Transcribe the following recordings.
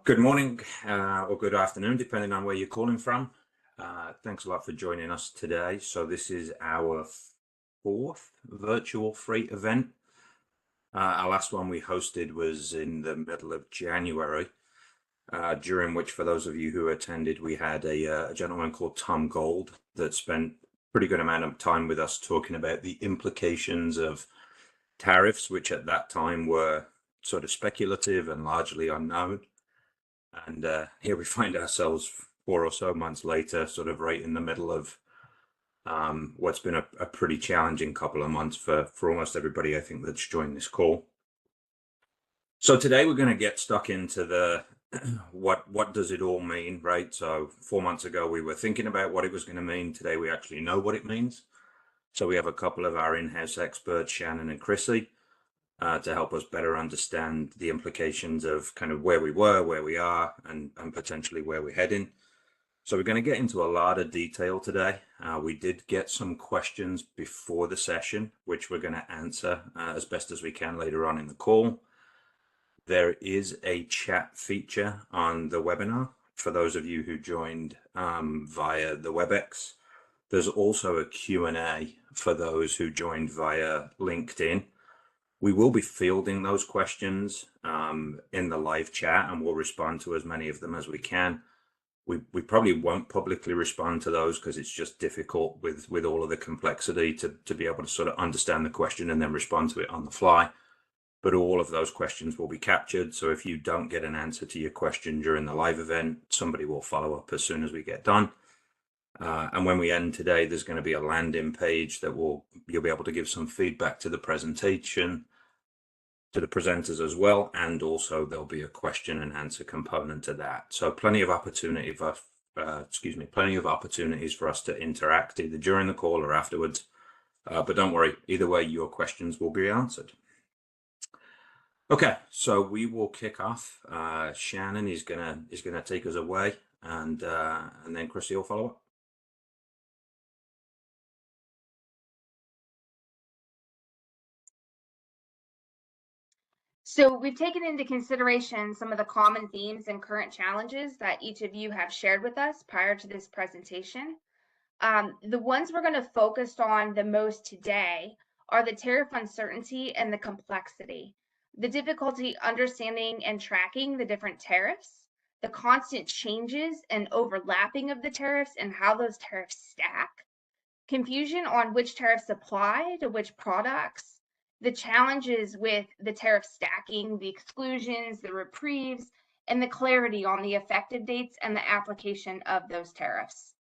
Good morning or good afternoon, depending on where you're calling from. Thanks a lot for joining us today. So this is our fourth virtual freight event. Our last one we hosted was in the middle of January, during which, for those of you who attended, we had a gentleman called Tom Gold that spent a pretty good amount of time with us talking about the implications of tariffs, which at that time were sort of speculative and largely unknown. And here we find ourselves 4 or so months later, sort of right in the middle of what's been a pretty challenging couple of months for almost everybody, I think, that's joined this call. So today we're going to get stuck into the what does it all mean, right? So 4 months ago we were thinking about what it was going to mean. Today we actually know what it means. So we have a couple of our in-house experts, Shannon and Chrissy, to help us better understand the implications of kind of where we were, where we are, and potentially where we're heading. So we're going to get into a lot of detail today. We did get some questions before the session, which we're going to answer as best as we can later on in the call. There is a chat feature on the webinar for those of you who joined via the WebEx. There's also a Q&A for those who joined via LinkedIn. We will be fielding those questions in the live chat, and we'll respond to as many of them as we can. We probably won't publicly respond to those because it's just difficult with all of the complexity to be able to sort of understand the question and then respond to it on the fly. But all of those questions will be captured. So if you don't get an answer to your question during the live event, somebody will follow up as soon as we get done. And when we end today, there's going to be a landing page that you'll be able to give some feedback to the presentation, to the presenters as well, and also there'll be a question and answer component to that. So plenty of opportunities for us to interact either during the call or afterwards. But don't worry, either way, your questions will be answered. Okay, so we will kick off. Shannon is gonna take us away, and then Chrissy will follow up. So we've taken into consideration some of the common themes and current challenges that each of you have shared with us prior to this presentation. The ones we're going to focus on the most today are the tariff uncertainty and the complexity, the difficulty understanding and tracking the different tariffs, the constant changes and overlapping of the tariffs and how those tariffs stack, confusion on which tariffs apply to which products, the challenges with the tariff stacking, the exclusions, the reprieves, and the clarity on the effective dates and the application of those tariffs.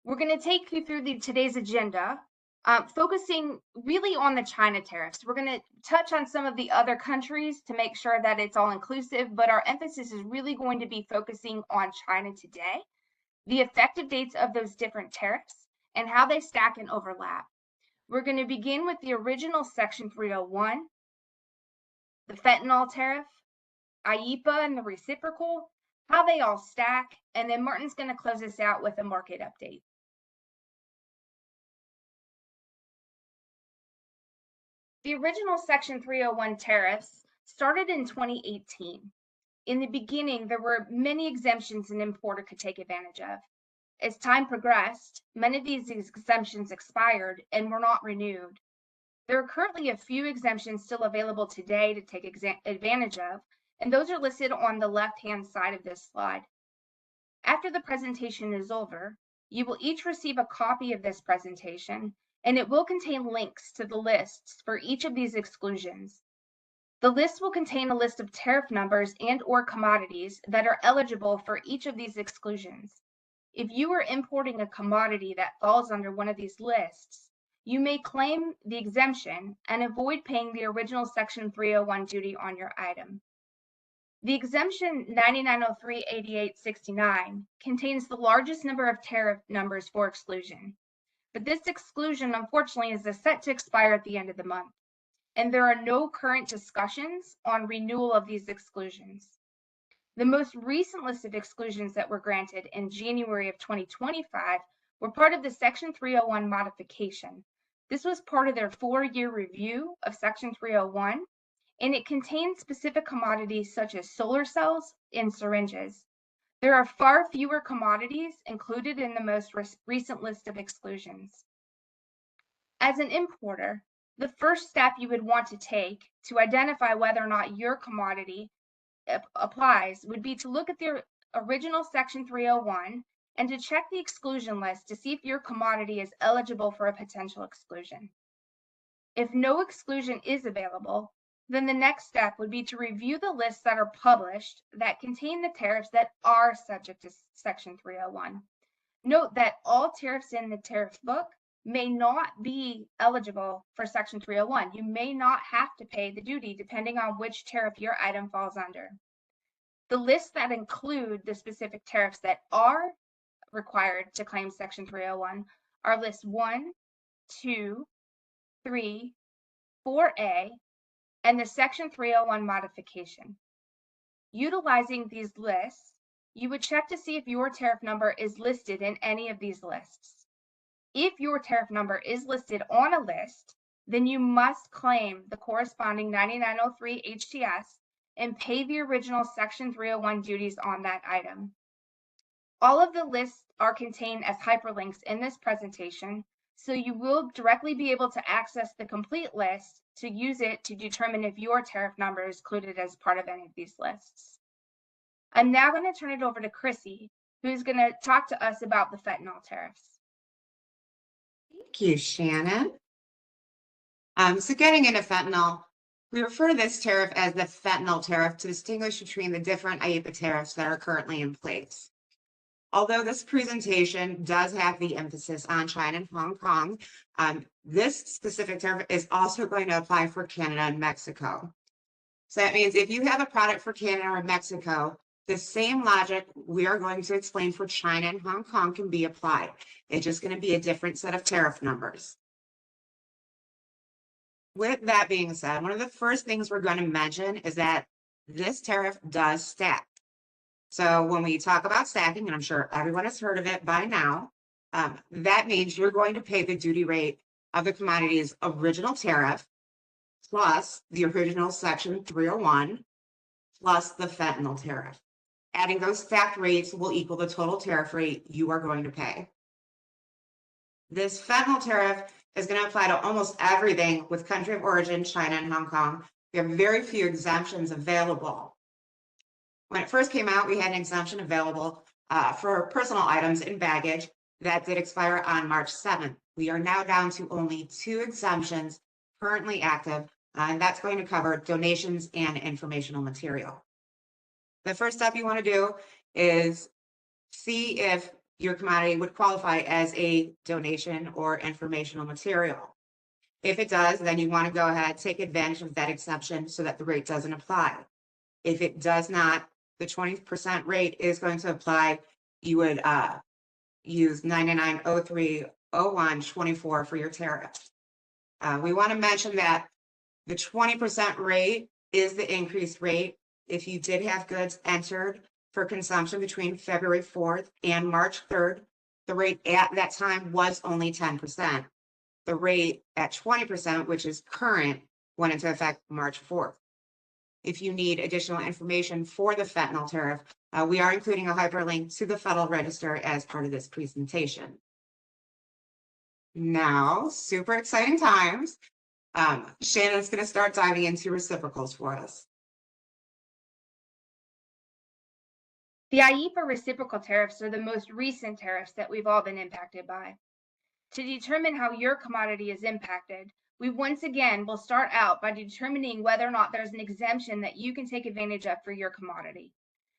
We're going to take you through today's agenda, focusing really on the China tariffs. We're going to touch on some of the other countries to make sure that it's all inclusive, but our emphasis is really going to be focusing on China today, the effective dates of those different tariffs, and how they stack and overlap. We're going to begin with the original Section 301, the fentanyl tariff, IEEPA and the reciprocal, how they all stack, and then Martin's going to close us out with a market update. The original Section 301 tariffs started in 2018. In the beginning, there were many exemptions an importer could take advantage of. As time progressed, many of these exemptions expired and were not renewed. There are currently a few exemptions still available today to take advantage of, and those are listed on the left-hand side of this slide. After the presentation is over, you will each receive a copy of this presentation, and it will contain links to the lists for each of these exclusions. The list will contain a list of tariff numbers and/or commodities that are eligible for each of these exclusions. If you are importing a commodity that falls under one of these lists, you may claim the exemption and avoid paying the original Section 301 duty on your item. The exemption 99038869 contains the largest number of tariff numbers for exclusion, but this exclusion, unfortunately, is set to expire at the end of the month, and there are no current discussions on renewal of these exclusions. The most recent list of exclusions that were granted in January of 2025 were part of the Section 301 modification. This was part of their 4-year review of Section 301, and it contains specific commodities such as solar cells and syringes. There are far fewer commodities included in the most recent list of exclusions. As an importer, the first step you would want to take to identify whether or not your commodity applies would be to look at the original Section 301 and to check the exclusion list to see if your commodity is eligible for a potential exclusion. If no exclusion is available, then the next step would be to review the lists that are published that contain the tariffs that are subject to Section 301. Note that all tariffs in the tariff book may not be eligible for Section 301. You may not have to pay the duty depending on which tariff your item falls under. The lists that include the specific tariffs that are required to claim Section 301 are lists 1, 2, 3, 4A, and the Section 301 modification. Utilizing these lists, you would check to see if your tariff number is listed in any of these lists. If your tariff number is listed on a list, then you must claim the corresponding 9903 HTS and pay the original Section 301 duties on that item. All of the lists are contained as hyperlinks in this presentation, so you will directly be able to access the complete list to use it to determine if your tariff number is included as part of any of these lists. I'm now going to turn it over to Chrissy, who's going to talk to us about the fentanyl tariffs. Thank you, Shannon. So getting into fentanyl, we refer to this tariff as the fentanyl tariff to distinguish between the different IEEPA tariffs that are currently in place. Although this presentation does have the emphasis on China and Hong Kong, this specific tariff is also going to apply for Canada and Mexico. So that means if you have a product for Canada or Mexico, the same logic we are going to explain for China and Hong Kong can be applied. It's just going to be a different set of tariff numbers. With that being said, one of the first things we're going to mention is that this tariff does stack. So when we talk about stacking, and I'm sure everyone has heard of it by now, that means you're going to pay the duty rate of the commodity's original tariff plus the original Section 301 plus the fentanyl tariff. Adding those stacked rates will equal the total tariff rate you are going to pay. This fentanyl tariff is going to apply to almost everything with country of origin, China and Hong Kong. We have very few exemptions available. When it first came out, we had an exemption available for personal items and baggage that did expire on March 7th. We are now down to only 2 exemptions currently active, and that's going to cover donations and informational material. The first step you want to do is see if your commodity would qualify as a donation or informational material. If it does, then you want to go ahead, take advantage of that exception so that the rate doesn't apply. If it does not, the 20% rate is going to apply. You would use 99030124 for your tariff. We want to mention that the 20% rate is the increased rate. If you did have goods entered for consumption between February 4th and March 3rd, the rate at that time was only 10%. The rate at 20%, which is current, went into effect March 4th. If you need additional information for the fentanyl tariff, we are including a hyperlink to the Federal Register as part of this presentation. Now, super exciting times. Shannon's going to start diving into reciprocals for us. The IEEPA reciprocal tariffs are the most recent tariffs that we've all been impacted by. To determine how your commodity is impacted, we once again will start out by determining whether or not there's an exemption that you can take advantage of for your commodity.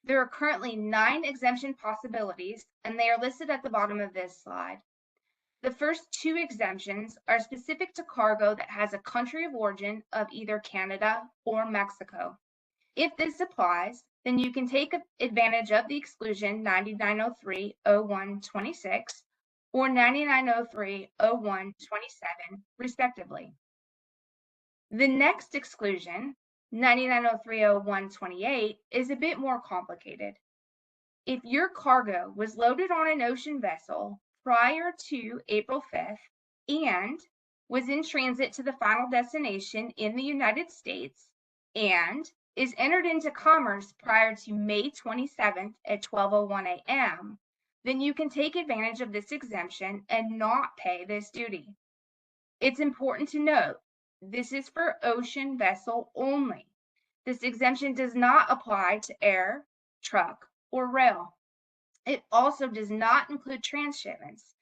There are currently 9 exemption possibilities, and they are listed at the bottom of this slide. The first 2 exemptions are specific to cargo that has a country of origin of either Canada or Mexico. If this applies, then you can take advantage of the exclusion 9903-0126 or 9903-0127, respectively. The next exclusion, 9903-0128, is a bit more complicated. If your cargo was loaded on an ocean vessel prior to April 5th and was in transit to the final destination in the United States, and is entered into commerce prior to May 27th at 12:01 a.m., then you can take advantage of this exemption and not pay this duty. It's important to note, this is for ocean vessel only. This exemption does not apply to air, truck, or rail. It also does not include transshipments.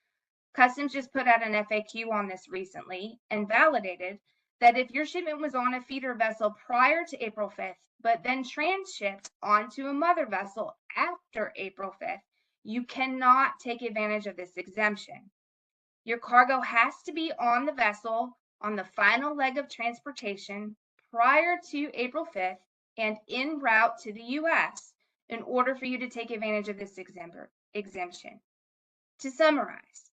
Customs just put out an FAQ on this recently and validated that if your shipment was on a feeder vessel prior to April 5th, but then transshipped onto a mother vessel after April 5th, you cannot take advantage of this exemption. Your cargo has to be on the vessel on the final leg of transportation prior to April 5th and en route to the U.S. in order for you to take advantage of this exemption. To summarize,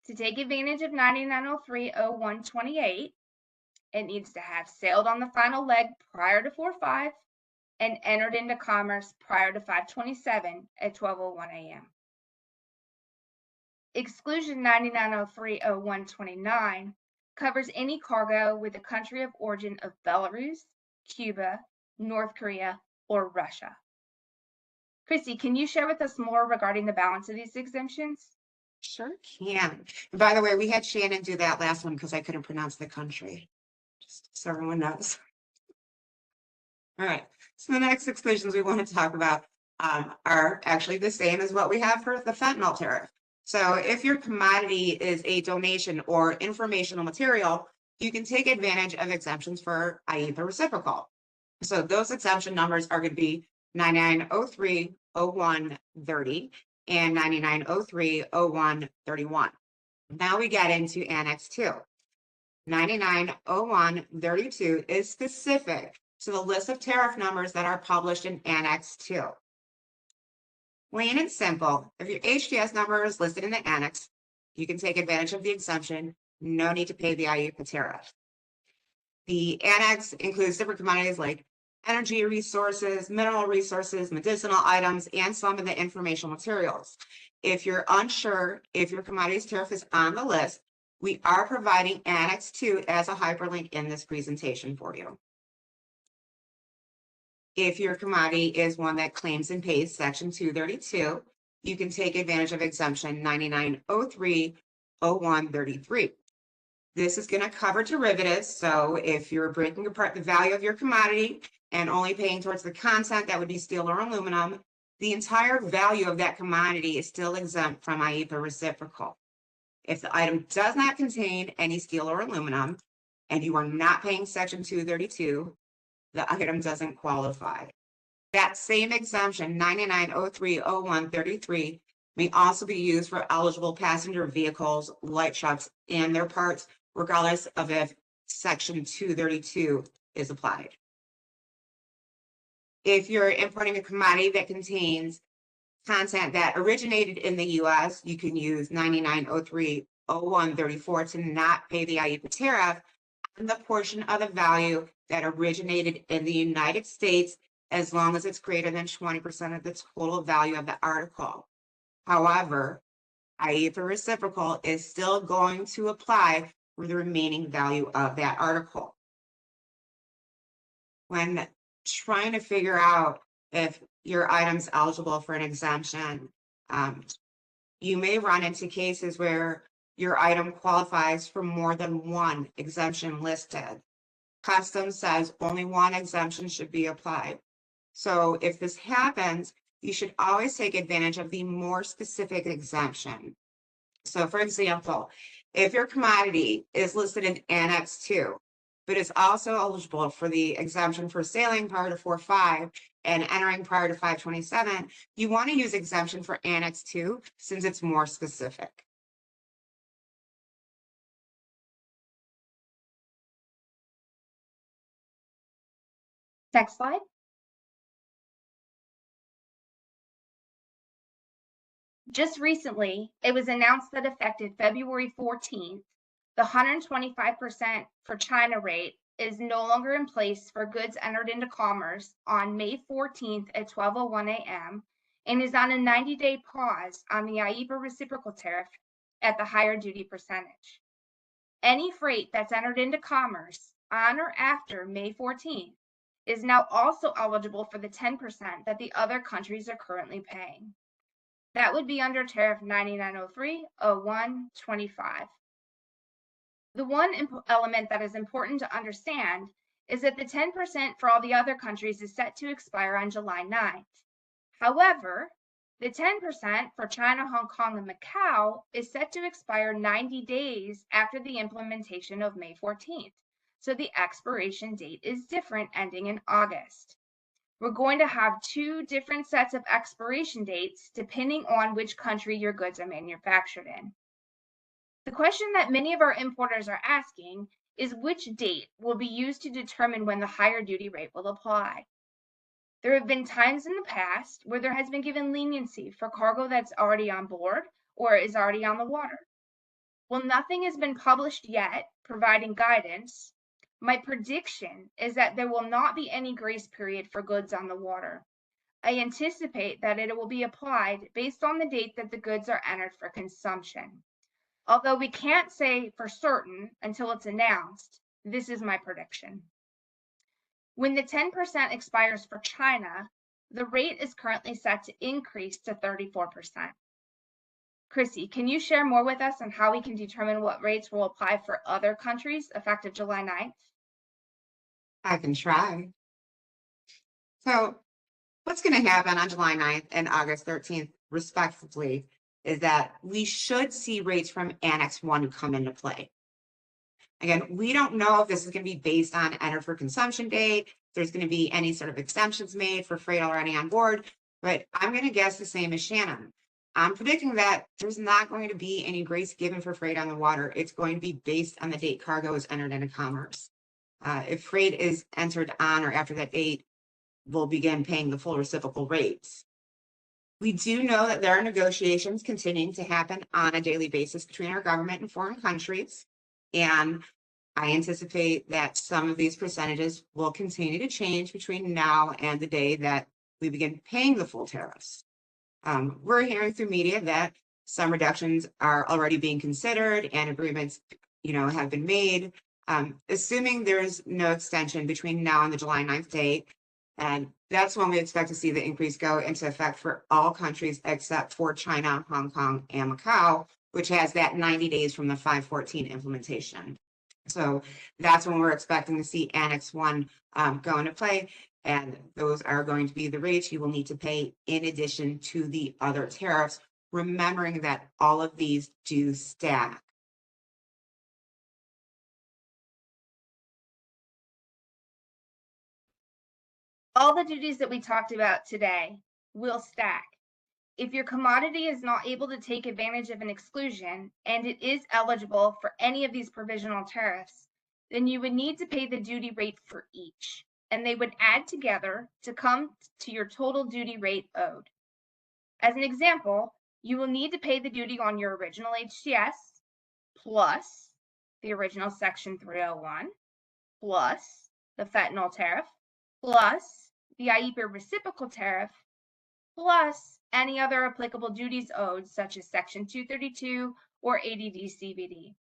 to take advantage of 9903.0128, it needs to have sailed on the final leg prior to 4/5 and entered into commerce prior to 5/27 at 12:01 a.m. Exclusion 9903.0129 covers any cargo with the country of origin of Belarus, Cuba, North Korea, or Russia. Chrissy, can you share with us more regarding the balance of these exemptions? Sure can. And by the way, we had Shannon do that last one because I couldn't pronounce the country. Just so everyone knows. All right. So the next exclusions we want to talk about are actually the same as what we have for the fentanyl tariff. So if your commodity is a donation or informational material, you can take advantage of exemptions for IEEPA reciprocal. So those exemption numbers are going to be 9903.0130 and 9903.0131. Now we get into Annex 2. 990132 is specific to the list of tariff numbers that are published in Annex 2. Plain and simple, if your HTS number is listed in the annex, you can take advantage of the exemption. No need to pay the IEEPA tariff. The annex includes different commodities like energy resources, mineral resources, medicinal items, and some of the informational materials. If you're unsure if your commodities tariff is on the list, we are providing Annex 2 as a hyperlink in this presentation for you. If your commodity is one that claims and pays Section 232, you can take advantage of exemption 9903.0133. This is going to cover derivatives. So if you're breaking apart the value of your commodity and only paying towards the content, that would be steel or aluminum, the entire value of that commodity is still exempt from IEEPA reciprocal. If the item does not contain any steel or aluminum and you are not paying Section 232, the item doesn't qualify. That same exemption, 9903.0133, may also be used for eligible passenger vehicles, light trucks, and their parts, regardless of if Section 232 is applied. If you're importing a commodity that contains content that originated in the U.S., you can use 9903.0134 to not pay the IEEPA tariff on the portion of the value that originated in the United States, as long as it's greater than 20% of the total value of the article. However, IEEPA reciprocal is still going to apply for the remaining value of that article. When trying to figure out if your item's eligible for an exemption, you may run into cases where your item qualifies for more than one exemption listed. Customs says only one exemption should be applied. So if this happens, you should always take advantage of the more specific exemption. So for example, if your commodity is listed in Annex 2, but is also eligible for the exemption for sailing prior to 4/5 and entering prior to 5/27, you want to use exemption for Annex 2 since it's more specific. Next slide. Just recently, it was announced that effective February 14th, the 125% for China rate is no longer in place for goods entered into commerce on May 14th at 12:01 a.m. and is on a 90-day pause on the IEEPA reciprocal tariff at the higher duty percentage. Any freight that's entered into commerce on or after May 14th is now also eligible for the 10% that the other countries are currently paying. That would be under Tariff 9903.01.25. The one element that is important to understand is that the 10% for all the other countries is set to expire on July 9th. However, the 10% for China, Hong Kong, and Macau is set to expire 90 days after the implementation of May 14th. So the expiration date is different, ending in August. We're going to have two different sets of expiration dates depending on which country your goods are manufactured in. The question that many of our importers are asking is which date will be used to determine when the higher duty rate will apply. There have been times in the past where there has been given leniency for cargo that's already on board or is already on the water. While nothing has been published yet providing guidance, my prediction is that there will not be any grace period for goods on the water. I anticipate that it will be applied based on the date that the goods are entered for consumption. Although we can't say for certain until it's announced, this is my prediction. When the 10% expires for China, the rate is currently set to increase to 34%. Chrissy, can you share more with us on how we can determine what rates will apply for other countries effective July 9th? I can try. So what's going to happen on July 9th and August 13th, respectively, is that we should see rates from Annex 1 come into play. Again, we don't know if this is going to be based on entered for consumption date, if there's going to be any sort of exemptions made for freight already on board, but I'm going to guess the same as Shannon. I'm predicting that there's not going to be any grace given for freight on the water. It's going to be based on the date cargo is entered into commerce. If freight is entered on or after that date, we'll begin paying the full reciprocal rates. We do know that there are negotiations continuing to happen on a daily basis between our government and foreign countries. And I anticipate that some of these percentages will continue to change between now and the day that we begin paying the full tariffs. We're hearing through media that some reductions are already being considered and agreements, have been made. Assuming there's no extension between now and the July 9th date, and that's when we expect to see the increase go into effect for all countries except for China, Hong Kong, and Macau, which has that 90 days from the 514 implementation. So that's when we're expecting to see Annex 1 go into play. And those are going to be the rates you will need to pay in addition to the other tariffs, remembering that all of these do stack. All the duties that we talked about today will stack. If your commodity is not able to take advantage of an exclusion and it is eligible for any of these provisional tariffs, then you would need to pay the duty rate for each, and they would add together to come to your total duty rate owed. As an example, you will need to pay the duty on your original HTS plus the original Section 301 plus the fentanyl tariff plus the IEEPA reciprocal tariff plus any other applicable duties owed, such as Section 232 or ADD-CVD.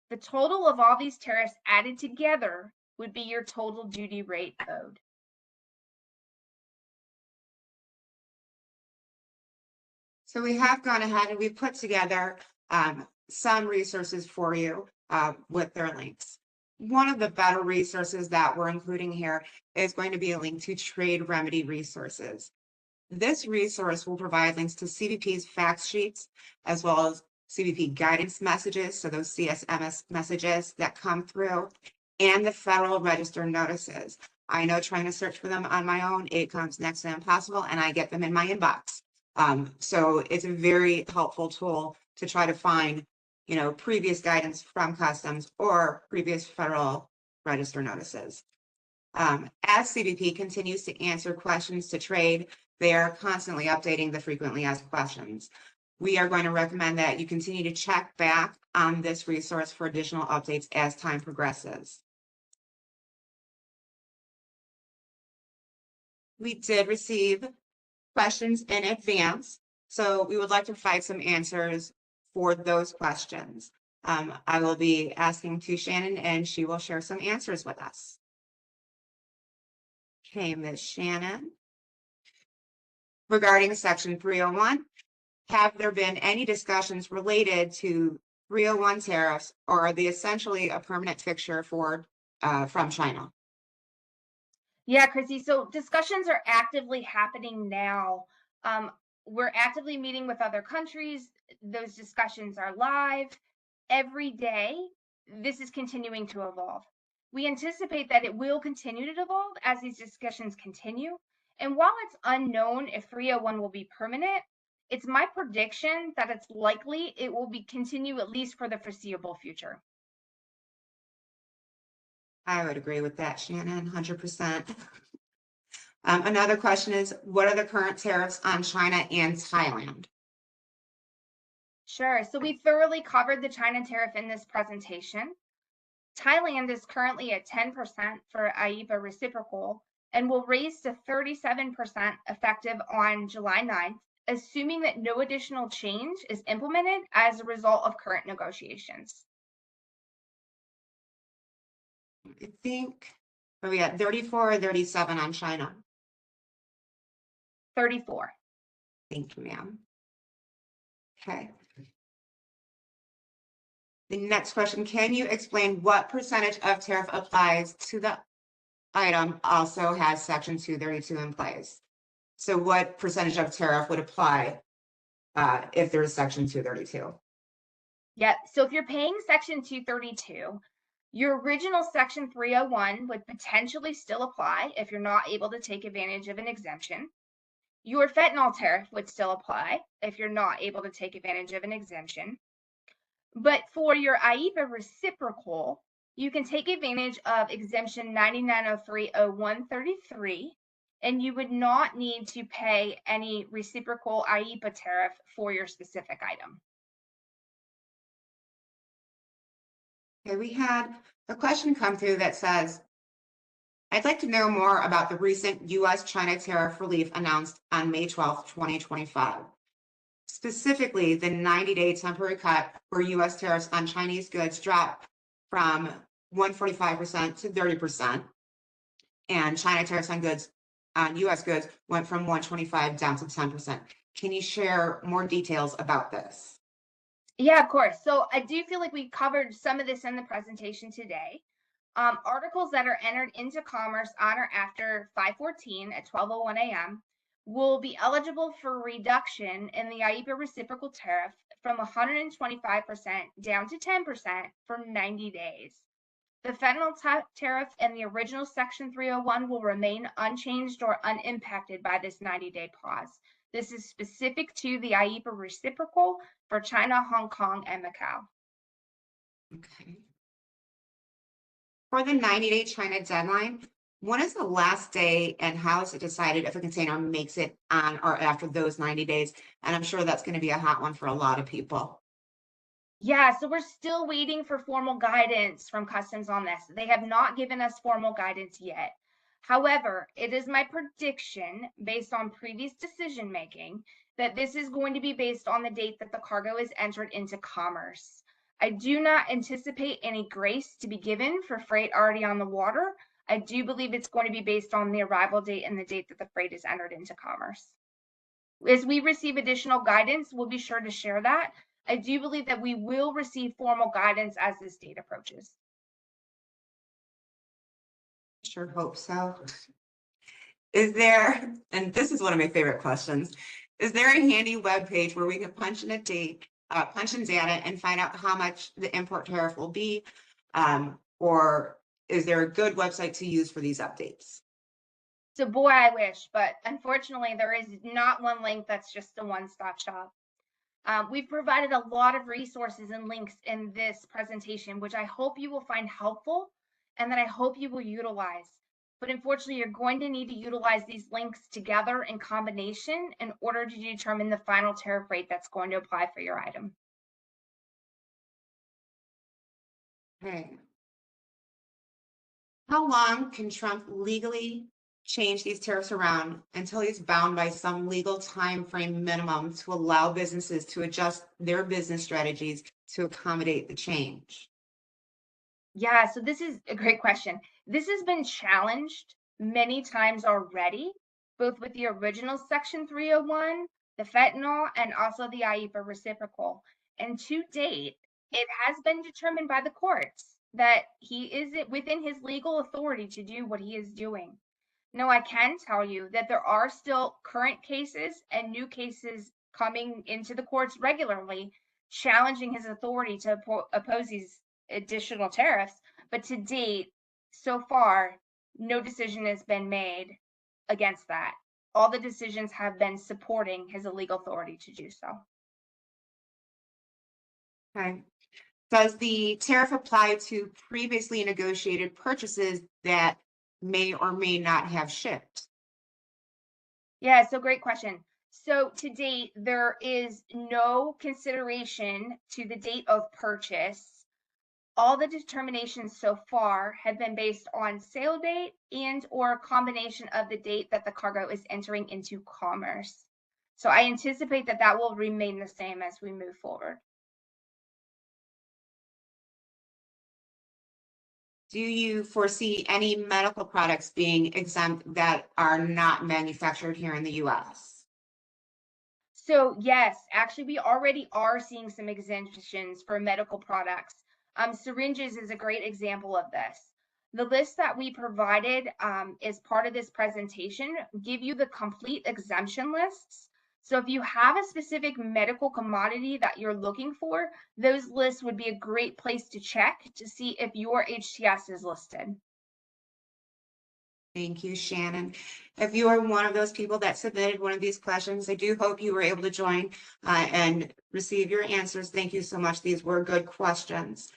The total of all these tariffs added together would be your total duty rate owed. So we have gone ahead and we've put together some resources for you with their links. One of the better resources that we're including here is going to be a link to Trade Remedy Resources. This resource will provide links to CBP's fact sheets, as well as CBP guidance messages, so those CSMS messages that come through, and the Federal Register notices. I know trying to search for them on my own, it comes next to impossible, and I get them in my inbox. So it's a very helpful tool to try to find, previous guidance from Customs or previous Federal Register notices. As CBP continues to answer questions to trade, they are constantly updating the frequently asked questions. We are going to recommend that you continue to check back on this resource for additional updates as time progresses. We did receive questions in advance, so we would like to provide some answers for those questions. I will be asking to Shannon and she will share some answers with us. Okay, Ms. Shannon. Regarding Section 301, have there been any discussions related to 301 tariffs, or are they essentially a permanent fixture for from China? Yeah, Chrissy, so discussions are actively happening now. We're actively meeting with other countries. Those discussions are live. Every day, this is continuing to evolve. We anticipate that it will continue to evolve as these discussions continue. And while it's unknown if 301 will be permanent, it's my prediction that it's likely it will be continue at least for the foreseeable future. I would agree with that, Shannon, 100%. Another question is, what are the current tariffs on China and Thailand? Sure. So we thoroughly covered the China tariff in this presentation. Thailand is currently at 10% for IEEPA reciprocal and will raise to 37% effective on July 9th, assuming that no additional change is implemented as a result of current negotiations. I think, are we at 34 or 37 on China? 34. Thank you, ma'am. Okay. The next question, can you explain what percentage of tariff applies to the item also has Section 232 in place? So what percentage of tariff would apply if there's Section 232? Yeah, so if you're paying Section 232, your original Section 301 would potentially still apply if you're not able to take advantage of an exemption. Your fentanyl tariff would still apply if you're not able to take advantage of an exemption. But for your IEEPA reciprocal, you can take advantage of exemption 99030133, and you would not need to pay any reciprocal IEEPA tariff for your specific item. Okay, we had a question come through that says, I'd like to know more about the recent U.S.-China tariff relief announced on May 12th, 2025. Specifically, the 90-day temporary cut where U.S. tariffs on Chinese goods dropped from 145% to 30%, and China tariffs on goods on U.S. goods went from 125 down to 10%. Can you share more details about this? Yeah, of course. So I do feel like we covered some of this in the presentation today. Articles that are entered into commerce on or after 5/14 at 12:01 a.m. will be eligible for reduction in the IEEPA reciprocal tariff from 125% down to 10% for 90 days. The fentanyl tariff and the original Section 301 will remain unchanged or unimpacted by this 90-day pause. This is specific to the IEEPA reciprocal for China, Hong Kong, and Macau. Okay. For the 90-day China deadline, when is the last day and how is it decided if a container makes it on or after those 90 days? And I'm sure that's going to be a hot one for a lot of people. Yeah, so we're still waiting for formal guidance from Customs on this. They have not given us formal guidance yet. However, it is my prediction, based on previous decision making, that this is going to be based on the date that the cargo is entered into commerce. I do not anticipate any grace to be given for freight already on the water. I do believe it's going to be based on the arrival date and the date that the freight is entered into commerce. As we receive additional guidance, we'll be sure to share that. I do believe that we will receive formal guidance as this date approaches. Sure hope so. Is there, and this is one of my favorite questions, is there a handy web page where we can punch in a date, punch in data and find out how much the import tariff will be? Or is there a good website to use for these updates? So boy, I wish, but unfortunately there is not one link that's just a one-stop shop. We've provided a lot of resources and links in this presentation, which I hope you will find helpful and that I hope you will utilize. But unfortunately, you're going to need to utilize these links together in combination in order to determine the final tariff rate that's going to apply for your item. Okay. How long can Trump legally change these tariffs around until he's bound by some legal time frame minimum to allow businesses to adjust their business strategies to accommodate the change? Yeah, so this is a great question. This has been challenged many times already, both with the original Section 301, the fentanyl, and also the IEEPA reciprocal. And to date, it has been determined by the courts that he is within his legal authority to do what he is doing. Now, I can tell you that there are still current cases and new cases coming into the courts regularly, challenging his authority to oppose these additional tariffs. But to date, so far, no decision has been made against that. All the decisions have been supporting his illegal authority to do so. Okay. Does the tariff apply to previously negotiated purchases that may or may not have shipped? Yeah, so great question. So to date, there is no consideration to the date of purchase. All the determinations so far have been based on sale date and or combination of the date that the cargo is entering into commerce. So I anticipate that that will remain the same as we move forward. Do you foresee any medical products being exempt that are not manufactured here in the US? So yes, actually, we already are seeing some exemptions for medical products. Syringes is a great example of this. The list that we provided as part of this presentation give you the complete exemption lists. So if you have a specific medical commodity that you're looking for, those lists would be a great place to check to see if your HTS is listed. Thank you, Shannon. If you are one of those people that submitted one of these questions, I do hope you were able to join and receive your answers. Thank you so much. These were good questions.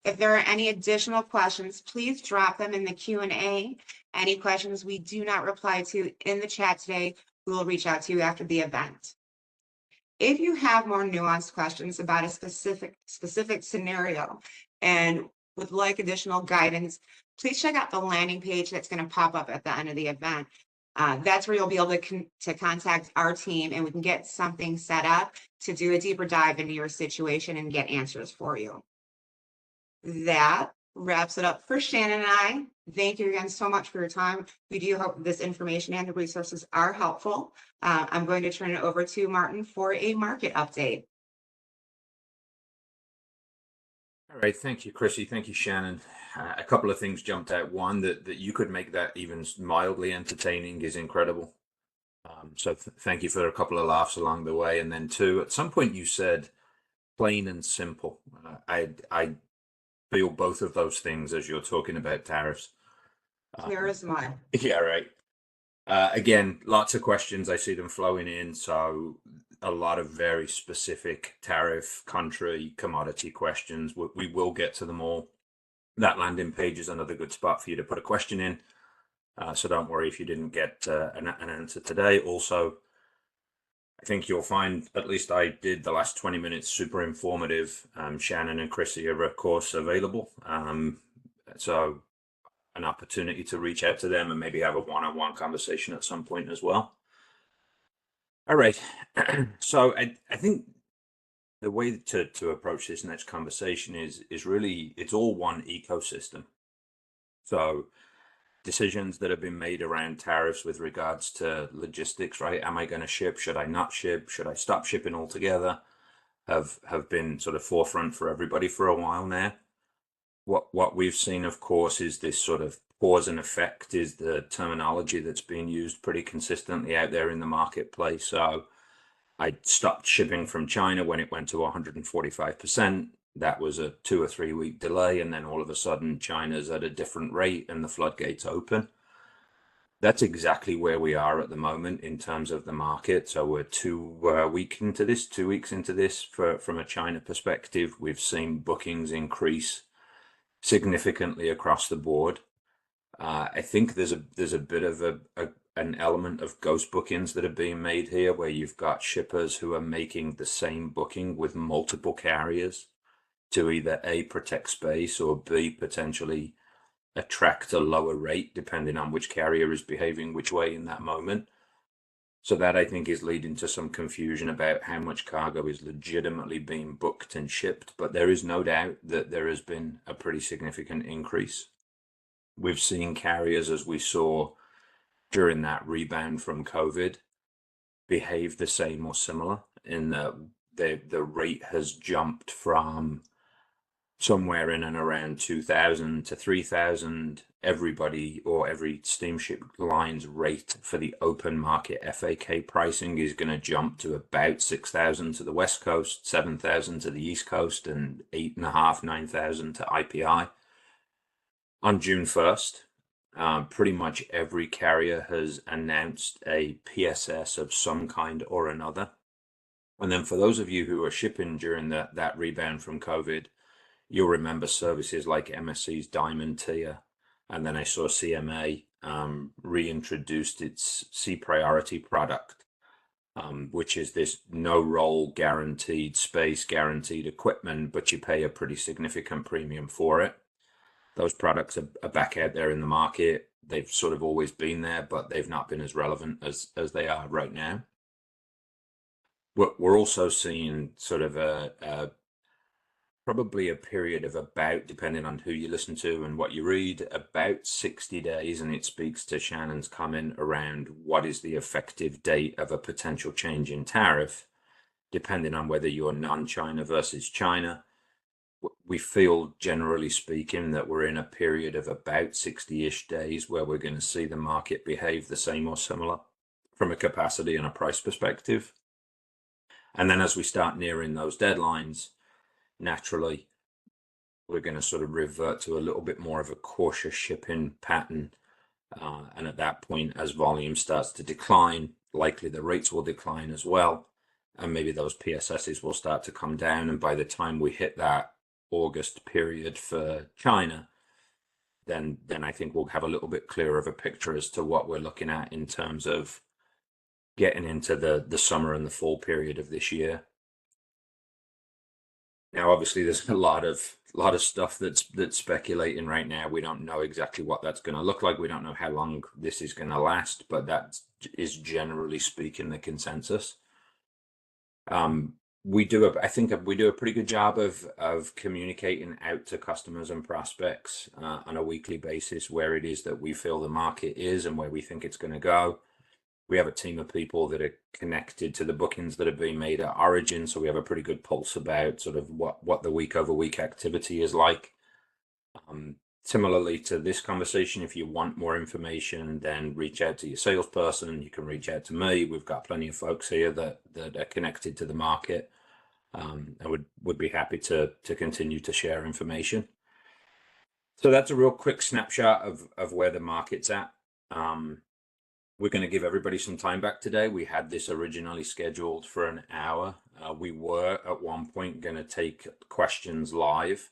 If there are any additional questions, please drop them in the Q&A. Any questions we do not reply to in the chat today, we will reach out to you after the event. If you have more nuanced questions about a specific scenario and would like additional guidance, please check out the landing page that's going to pop up at the end of the event. That's where you'll be able to contact our team, and we can get something set up to do a deeper dive into your situation and get answers for you. That wraps it up for Shannon and I. Thank you again so much for your time. We do hope this information and the resources are helpful. I'm going to turn it over to Martin for a market update. All right, thank you, Chrissy. Thank you, Shannon. A couple of things jumped out. One, that you could make that even mildly entertaining is incredible. So thank you for a couple of laughs along the way. And then two, at some point you said plain and simple. I feel both of those things as you're talking about tariffs. Clear as mud. Yeah, right. Again, lots of questions. I see them flowing in. So a lot of very specific tariff, country, commodity questions. We will get to them all. That landing page is another good spot for you to put a question in. So don't worry if you didn't get an answer today. Also, I think you'll find, at least I did, the last 20 minutes super informative. Shannon and Chrissy are, of course, available. So an opportunity to reach out to them and maybe have a one-on-one conversation at some point as well. All right. So I think the way to approach this next conversation is really, it's all one ecosystem. So decisions that have been made around tariffs with regards to logistics, right? Am I going to ship? Should I not ship? Should I stop shipping altogether? Have been sort of forefront for everybody for a while now. What we've seen, of course, is this sort of pause and effect is the terminology that's being used pretty consistently out there in the marketplace. So I stopped shipping from China when it went to 145%. That was a 2 or 3 week delay. And then all of a sudden, China's at a different rate and the floodgates open. That's exactly where we are at the moment in terms of the market. So we're 2 weeks into this from a China perspective. We've seen bookings increase significantly across the board. I think there's a bit of an element of ghost bookings that are being made here, where you've got shippers who are making the same booking with multiple carriers to either A, protect space, or B, potentially attract a lower rate depending on which carrier is behaving which way in that moment. So that, I think, is leading to some confusion about how much cargo is legitimately being booked and shipped. But there is no doubt that there has been a pretty significant increase. We've seen carriers, as we saw during that rebound from COVID behaved the same or similar in that the rate has jumped from somewhere in and around 2,000 to 3,000. Everybody or every steamship line's rate for the open market FAK pricing is going to jump to about 6,000 to the West Coast, 7,000 to the East Coast, and 8,500, 9,000 to IPI. On June 1st, pretty much every carrier has announced a PSS of some kind or another. And then for those of you who are shipping during that rebound from COVID, you'll remember services like MSC's Diamond tier. And then I saw CMA reintroduced its C Priority product, which is this no roll guaranteed space, guaranteed equipment, but you pay a pretty significant premium for it. Those products are back out there in the market. They've sort of always been there, but they've not been as relevant as they are right now. We're also seeing sort of probably a period of about, depending on who you listen to and what you read, about 60 days, and it speaks to Shannon's comment around what is the effective date of a potential change in tariff, depending on whether you're non-China versus China. We feel, generally speaking, that we're in a period of about 60-ish days where we're going to see the market behave the same or similar from a capacity and a price perspective. And then as we start nearing those deadlines, naturally, we're going to sort of revert to a little bit more of a cautious shipping pattern. And at that point, as volume starts to decline, likely the rates will decline as well. And maybe those PSSs will start to come down. And by the time we hit that August period for China, then I think we'll have a little bit clearer of a picture as to what we're looking at in terms of getting into the summer and the fall period of this year. Now, obviously, there's a lot of stuff that's speculating right now. We don't know exactly what that's going to look like. We don't know how long this is going to last, but that is generally speaking the consensus. I think we do a pretty good job of communicating out to customers and prospects on a weekly basis where it is that we feel the market is and where we think it's going to go. We have a team of people that are connected to the bookings that have been made at Origin, so we have a pretty good pulse about sort of what the week over week activity is like. Similarly to this conversation, if you want more information, then reach out to your salesperson. You can reach out to me. We've got plenty of folks here that are connected to the market. I would be happy to continue to share information. So that's a real quick snapshot of where the market's at. We're going to give everybody some time back today. We had this originally scheduled for an hour. We were at one point going to take questions live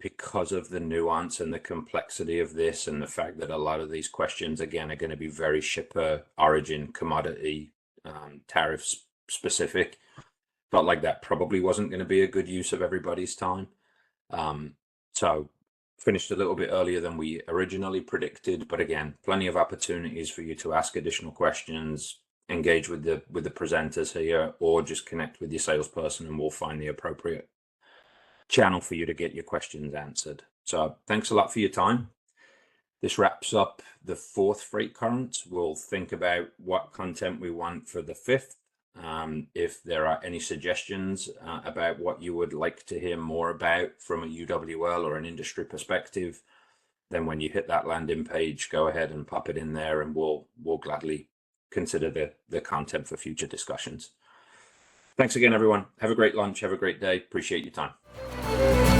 because of the nuance and the complexity of this and the fact that a lot of these questions, again, are going to be very shipper, origin, commodity, tariffs specific. Felt like that probably wasn't going to be a good use of everybody's time. So finished a little bit earlier than we originally predicted, but again, plenty of opportunities for you to ask additional questions, engage with the presenters here, or just connect with your salesperson and we'll find the appropriate channel for you to get your questions answered. So thanks a lot for your time. This wraps up the fourth freight current. We'll think about what content we want for the fifth. If there are any suggestions about what you would like to hear more about from a UWL or an industry perspective, then when you hit that landing page, go ahead and pop it in there and we'll gladly consider the content for future discussions. Thanks again, everyone. Have a great lunch. Have a great day. Appreciate your time.